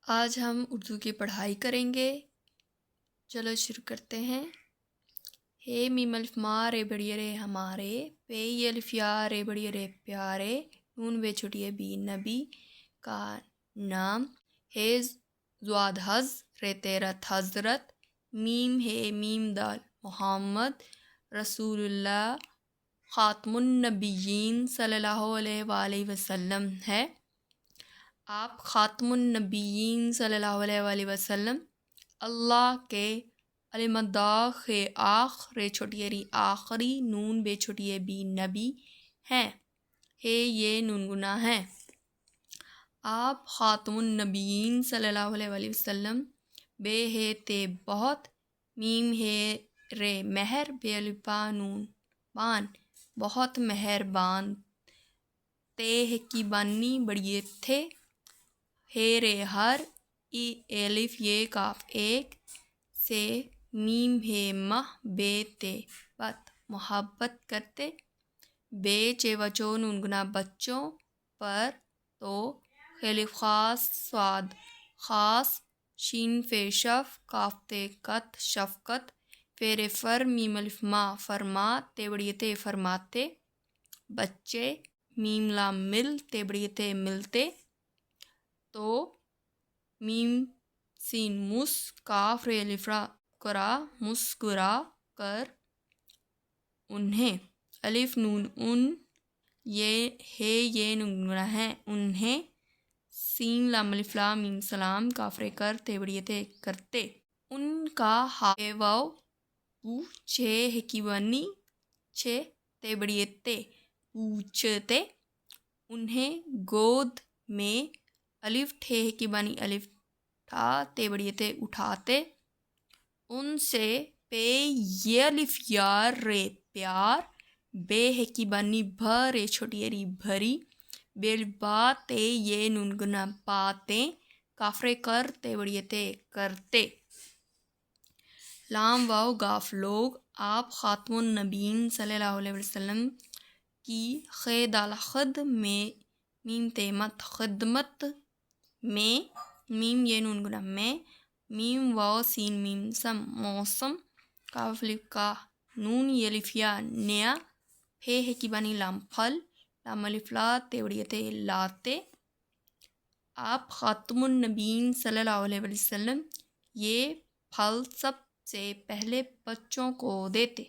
آج ہم اردو کی پڑھائی کریں گے۔ چلو شروع کرتے ہیں۔ ہے میم الف ما رے بڑی رے ہمارے، پے یہ الف یا رے بڑی رے پیارے، نون بے چھوٹی بی نبی کا نام، ہے زواد حز رے تیرت حضرت، میم ہے میم دال محمد رسول اللہ خاتم النبیین صلی اللہ علیہ وآلہ وسلم ہے۔ آپ خاتم النبیین صلی اللہ علیہ وآلہ وسلم اللہ کے المداخ آخر چھوٹی ری آخری نون بے چھوٹی بی نبی ہیں۔ ہے یہ نون گنا ہے۔ آپ خاتم النبیین صلی اللہ علیہ وآلہ وسلم، بے ہے تے بہت، میم ہے رے مہر، بے الفا نون بان بہت مہربان، تے ہے کی بانی بڑی تھے، ہے رے ہر، ای الف یہ کاف ایک سے، میم ہے مہ بے تے بت محبت کرتے، بے چے وچو نون گنا بچوں پر، تو خیلف خاص سواد خاص، شین فے شف کاف تے کت شفقت، فیر فر میم الف ما فرما تے بڑی تے فرماتے، بچے میم لام مل تے بڑی تے ملتے، تو میم سین مس کاف رے الف را کرا مسکرا کر، انہیں الف نون ان، یہ ہے یہ نون گنا ہے انہیں، سین لام الف لام میم سلام کاف رے کر تے بڑی تے کرتے، ان کا ہا واو پو چھے ہے کی بنی چھے تے بڑی تے پوچھتے، انہیں گود میں الف ٹھے ہے کی بانی الف ٹھا تے بڑی تے اٹھاتے، ان سے پے یہ الف یا رے پیار، بے ہے کی بانی بھرے چھوٹی ری بھری، بے با تے یہ نون گنا پاتے، کاف رے کر تے بڑی تے کرتے، لام واو گاف لوگ، آپ خاتم النبیین صلی اللہ علیہ وسلم کی خے دال خد میں، میم تے مت خدمت میں، میم یہ نون گنا میں، میم واو سین میم سم موسم، کاف الف کا نون یہ الف یا نیا، پھے ہے کی بانی لام پھل، لام الف لا تے بڑی تے لاتے، آپ خاتم النبیین صلی اللہ علیہ وسلم یہ پھل سب سے پہلے بچوں کو دیتے،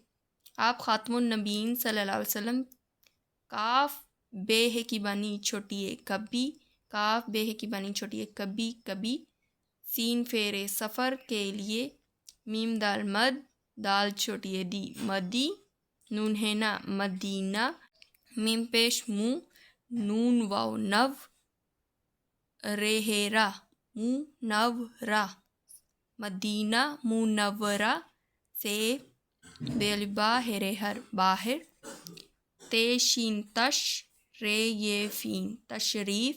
آپ خاتم النبیین صلی اللہ علیہ وسلم، کاف بے ہے کی بانی چھوٹی ہے کبھی، کاف بے ہے کی بانی چھوٹی ہے کبھی کبھی، سین فیرے سفر کے لیے، میم دال مد دال چھوٹی ہے دی مدی، نون ہے نا مدینہ، میم پیش منہ، نون واو نو، رے ہے را منورہ، مدینہ منورہ سے، بے الف با ہے رے ہر باہر، تے شین تش رے یہ فین تشریف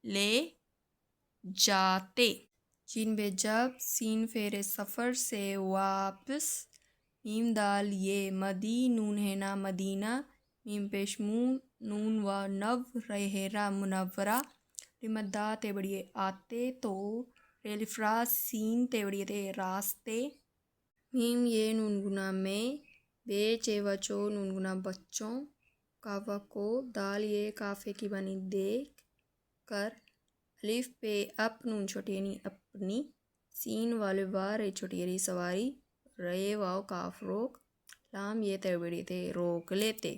لے جاتے، جین بے جب، سین فیرے سفر سے واپس، میم دال یہ مدی، نون ہے نا مدینہ، میم پیش منہ، نون و نو رے ہے را منورہ، مدا تے بڑی آتے، تو رے الف را سین تے بڑی تے راستے، میم یہ نون گنا میں، بے چے وچو نون گنا بچوں، کاف کو، دال یہ کافے کی بانی دیکھ کر، الف پہ اپ نون چھوٹی نی اپنی، سین والے رے چھوٹی ری سواری، رے واو کاف روک، لام یہ تے بڑی تے روک لیتے۔